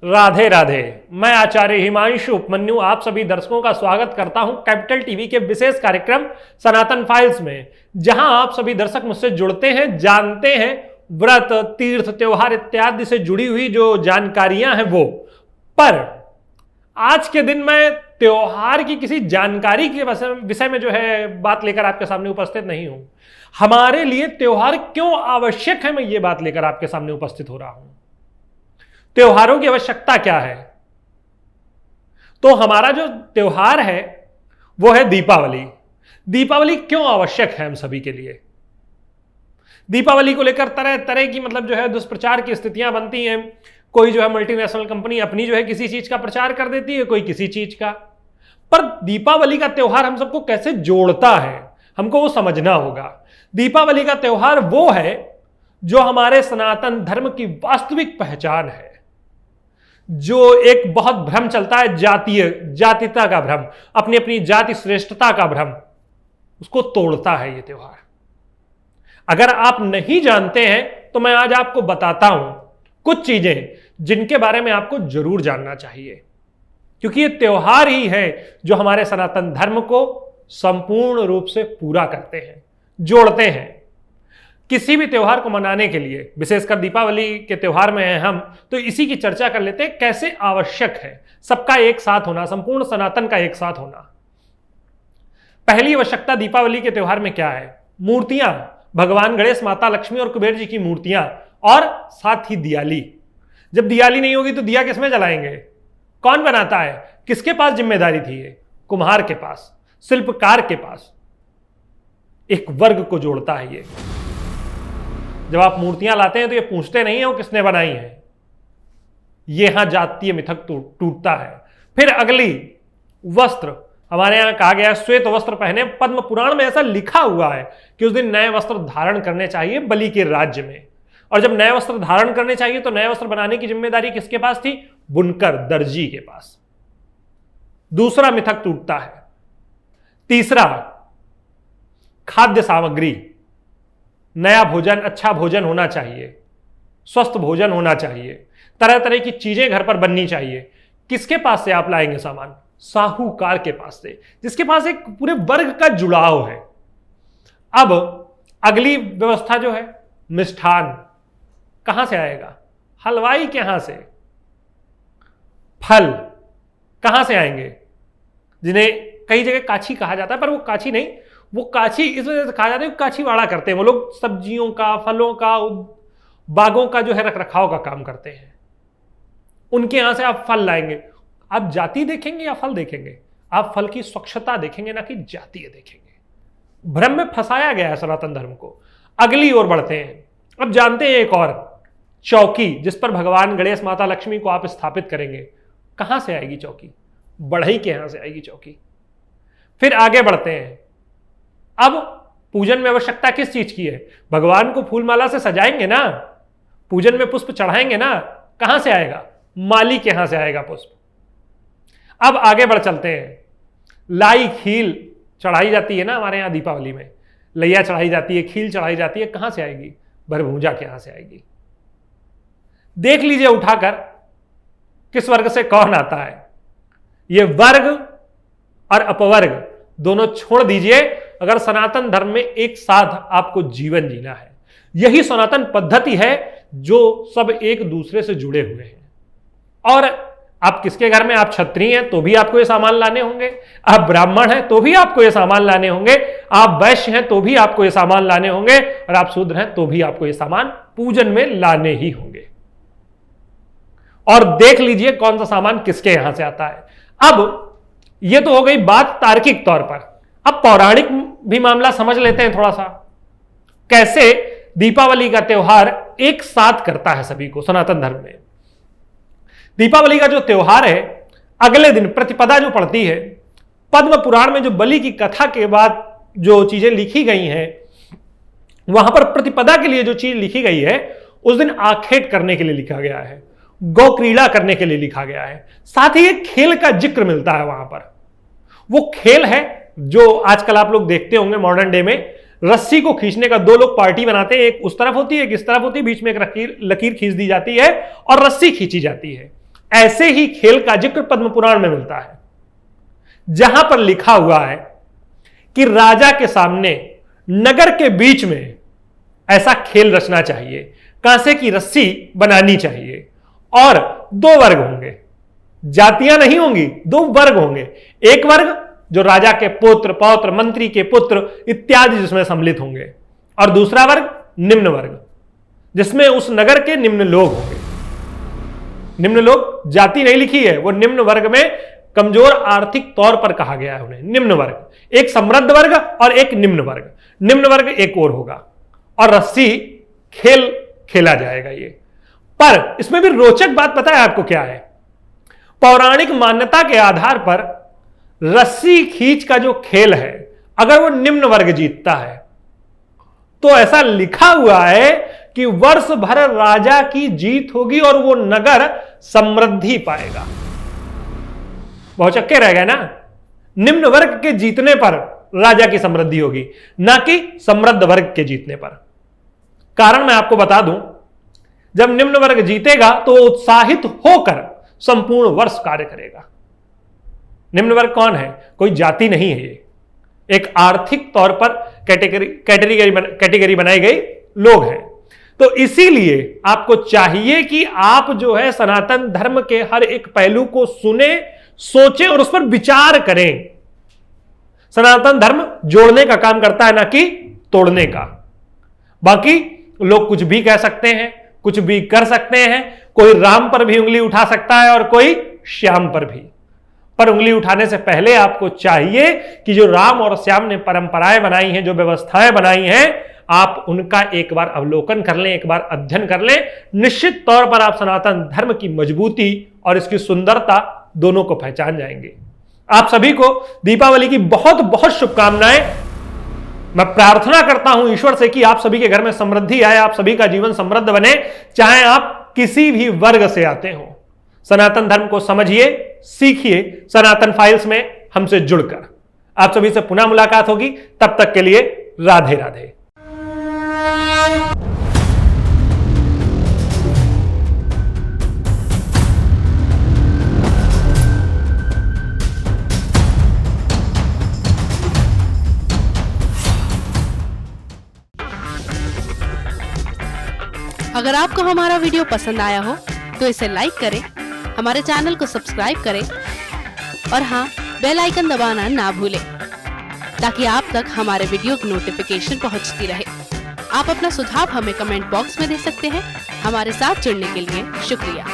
राधे राधे। मैं आचार्य हिमांशु उपमन्यु आप सभी दर्शकों का स्वागत करता हूं कैपिटल टीवी के विशेष कार्यक्रम सनातन फाइल्स में, जहां आप सभी दर्शक मुझसे जुड़ते हैं, जानते हैं व्रत, तीर्थ, त्योहार इत्यादि से जुड़ी हुई जो जानकारियां हैं वो। पर आज के दिन मैं त्योहार की किसी जानकारी के विषय में जो है बात लेकर आपके सामने उपस्थित नहीं हूं। हमारे लिए त्योहार क्यों आवश्यक है, मैं ये बात लेकर आपके सामने उपस्थित हो रहा हूं। त्योहारों की आवश्यकता क्या है? तो हमारा जो त्योहार है वो है दीपावली। दीपावली क्यों आवश्यक है हम सभी के लिए? दीपावली को लेकर तरह तरह की जो है दुष्प्रचार की स्थितियां बनती हैं। कोई जो है मल्टीनेशनल कंपनी अपनी जो है किसी चीज का प्रचार कर देती है, कोई किसी चीज का। पर दीपावली का त्योहार हम सबको कैसे जोड़ता है, हमको वो समझना होगा। दीपावली का त्योहार वो है जो हमारे सनातन धर्म की वास्तविक पहचान है। जो एक बहुत भ्रम चलता है, जातीयता का भ्रम, अपनी अपनी जाति श्रेष्ठता का भ्रम, उसको तोड़ता है ये त्योहार। अगर आप नहीं जानते हैं तो मैं आज आपको बताता हूं कुछ चीजें जिनके बारे में आपको जरूर जानना चाहिए, क्योंकि ये त्योहार ही है जो हमारे सनातन धर्म को संपूर्ण रूप से पूरा करते हैं, जोड़ते हैं। किसी भी त्योहार को मनाने के लिए, विशेषकर दीपावली के त्योहार में हैं हम, तो इसी की चर्चा कर लेते हैं कैसे आवश्यक है सबका एक साथ होना, संपूर्ण सनातन का एक साथ होना। पहली आवश्यकता दीपावली के त्योहार में क्या है? मूर्तियां, भगवान गणेश, माता लक्ष्मी और कुबेर जी की मूर्तियां, और साथ ही दियाली। जब दियाली नहीं होगी तो दिया किसमें जलाएंगे? कौन बनाता है? किसके पास जिम्मेदारी थी ये? कुम्हार के पास, शिल्पकार के पास। एक वर्ग को जोड़ता है ये। जब आप मूर्तियां लाते हैं तो ये पूछते नहीं है वो किसने बनाई है। ये यहां जातीय मिथक टूटता है। फिर अगली, वस्त्र। हमारे यहां कहा गया है श्वेत वस्त्र पहने। पद्म पुराण में ऐसा लिखा हुआ है कि उस दिन नए वस्त्र धारण करने चाहिए बलि के राज्य में। और जब नए वस्त्र धारण करने चाहिए तो नए वस्त्र बनाने की जिम्मेदारी किसके पास थी? बुनकर, दर्जी के पास। दूसरा मिथक टूटता है। तीसरा, खाद्य सामग्री। नया भोजन, अच्छा भोजन होना चाहिए, स्वस्थ भोजन होना चाहिए, तरह तरह की चीजें घर पर बननी चाहिए। किसके पास से आप लाएंगे सामान? साहूकार के पास से, जिसके पास एक पूरे वर्ग का जुड़ाव है। अब अगली व्यवस्था जो है, मिष्ठान। कहां से आएगा? हलवाई के यहां से। फल कहां से आएंगे? जिन्हें कई जगह काछी कहा जाता है, पर वो काछी नहीं, वो काछी इस वजह से कहा जाता है कि काछीवाड़ा करते हैं वो लोग। सब्जियों का, फलों का, बागों का जो है रख रखाव का काम करते हैं। उनके यहां से आप फल लाएंगे। आप जाति देखेंगे या फल देखेंगे? आप फल की स्वच्छता देखेंगे, ना कि जातीय देखेंगे। भ्रम में फंसाया गया है सनातन धर्म को। अगली ओर बढ़ते हैं। अब जानते हैं एक और, चौकी, जिस पर भगवान गणेश, माता लक्ष्मी को आप स्थापित करेंगे। कहां से आएगी चौकी? बढ़ई के यहां से आएगी चौकी। फिर आगे बढ़ते हैं। अब पूजन में आवश्यकता किस चीज की है? भगवान को फूल माला से सजाएंगे ना, पूजन में पुष्प चढ़ाएंगे ना। कहां से आएगा? माली के यहां से आएगा पुष्प। अब आगे बढ़ चलते हैं। लाई, खील चढ़ाई जाती है ना हमारे यहां दीपावली में। लैया चढ़ाई जाती है, खील चढ़ाई जाती है। कहां से आएगी? भरभूजा के यहां से आएगी। देख लीजिए उठाकर किस वर्ग से कौन आता है। यह वर्ग और अपवर्ग दोनों छोड़ दीजिए अगर सनातन धर्म में एक साथ आपको जीवन जीना है। यही सनातन पद्धति है जो सब एक दूसरे से जुड़े हुए हैं। और आप किसके घर में, आप क्षत्रिय हैं तो भी आपको ये सामान लाने होंगे, आप ब्राह्मण हैं तो भी आपको ये सामान लाने होंगे, आप वैश्य हैं तो भी आपको ये सामान लाने होंगे, और आप शूद्र हैं तो भी आपको ये सामान पूजन में लाने ही होंगे। और देख लीजिए कौन सा सामान किसके यहां से आता है। अब यह तो हो गई बात तार्किक तौर पर। अब पौराणिक भी मामला समझ लेते हैं थोड़ा सा। कैसे दीपावली का त्योहार एक साथ करता है सभी को सनातन धर्म में। दीपावली का जो त्योहार है, अगले दिन प्रतिपदा जो पड़ती है, पद्म पुराण में जो बलि की कथा के बाद जो चीजें लिखी गई हैं, वहां पर प्रतिपदा के लिए जो चीज लिखी गई है, उस दिन आखेट करने के लिए लिखा गया है, गौ क्रीड़ा करने के लिए लिखा गया है। साथ ही एक खेल का जिक्र मिलता है वहां पर। वो खेल है जो आजकल आप लोग देखते होंगे मॉडर्न डे में, रस्सी को खींचने का। दो लोग पार्टी बनाते हैं, एक उस तरफ होती है, एक इस तरफ होती है, बीच में एक लकीर खींच दी जाती है और रस्सी खींची जाती है। ऐसे ही खेल का जिक्र पद्म पुराण में मिलता है, जहां पर लिखा हुआ है कि राजा के सामने नगर के बीच में ऐसा खेल रचना चाहिए, कांसे की रस्सी बनानी चाहिए और दो वर्ग होंगे, जातियां नहीं होंगी, दो वर्ग होंगे। एक वर्ग जो राजा के पुत्र, पौत्र, मंत्री के पुत्र इत्यादि जिसमें सम्मिलित होंगे, और दूसरा वर्ग निम्न वर्ग, जिसमें उस नगर के निम्न लोग होंगे। निम्न लोग जाति नहीं लिखी है, वो निम्न वर्ग में कमजोर आर्थिक तौर पर कहा गया है उन्हें। निम्न वर्ग, एक समृद्ध वर्ग और एक निम्न वर्ग। निम्न वर्ग एक और होगा और रस्सी खेल खेला जाएगा ये। पर इसमें भी रोचक बात पता है आपको क्या है? पौराणिक मान्यता के आधार पर रस्सी खींच का जो खेल है, अगर वो निम्न वर्ग जीतता है तो ऐसा लिखा हुआ है कि वर्ष भर राजा की जीत होगी और वो नगर समृद्धि पाएगा। बहुत चक्के रह गए ना। निम्न वर्ग के जीतने पर राजा की समृद्धि होगी, ना कि समृद्ध वर्ग के जीतने पर। कारण मैं आपको बता दूं, जब निम्न वर्ग जीतेगा तो उत्साहित होकर संपूर्ण वर्ष कार्य करेगा। निम्न वर्ग कौन है? कोई जाति नहीं है, ये एक आर्थिक तौर पर कैटेगरी बनाई गई लोग हैं। तो इसीलिए आपको चाहिए कि आप जो है सनातन धर्म के हर एक पहलू को सुने, सोचें और उस पर विचार करें। सनातन धर्म जोड़ने का काम करता है, ना कि तोड़ने का। बाकी लोग कुछ भी कह सकते हैं, कुछ भी कर सकते हैं। कोई राम पर भी उंगली उठा सकता है और कोई श्याम पर भी। पर उंगली उठाने से पहले आपको चाहिए कि जो राम और श्याम ने परंपराएं बनाई हैं, जो व्यवस्थाएं बनाई हैं, आप उनका एक बार अवलोकन कर लें, एक बार अध्ययन कर लें। निश्चित तौर पर आप सनातन धर्म की मजबूती और इसकी सुंदरता दोनों को पहचान जाएंगे। आप सभी को दीपावली की बहुत बहुत शुभकामनाएं। मैं प्रार्थना करता हूं ईश्वर से कि आप सभी के घर में समृद्धि आए, आप सभी का जीवन समृद्ध बने, चाहे आप किसी भी वर्ग से आते हो। सनातन धर्म को समझिए, सीखिए सनातन फाइल्स में हमसे जुड़कर। आप सभी से पुनः मुलाकात होगी, तब तक के लिए राधे राधे। अगर आपको हमारा वीडियो पसंद आया हो तो इसे लाइक करें, हमारे चैनल को सब्सक्राइब करें और हाँ, बेल आइकन दबाना ना भूलें ताकि आप तक हमारे वीडियो की नोटिफिकेशन पहुंचती रहे। आप अपना सुझाव हमें कमेंट बॉक्स में दे सकते हैं। हमारे साथ जुड़ने के लिए शुक्रिया।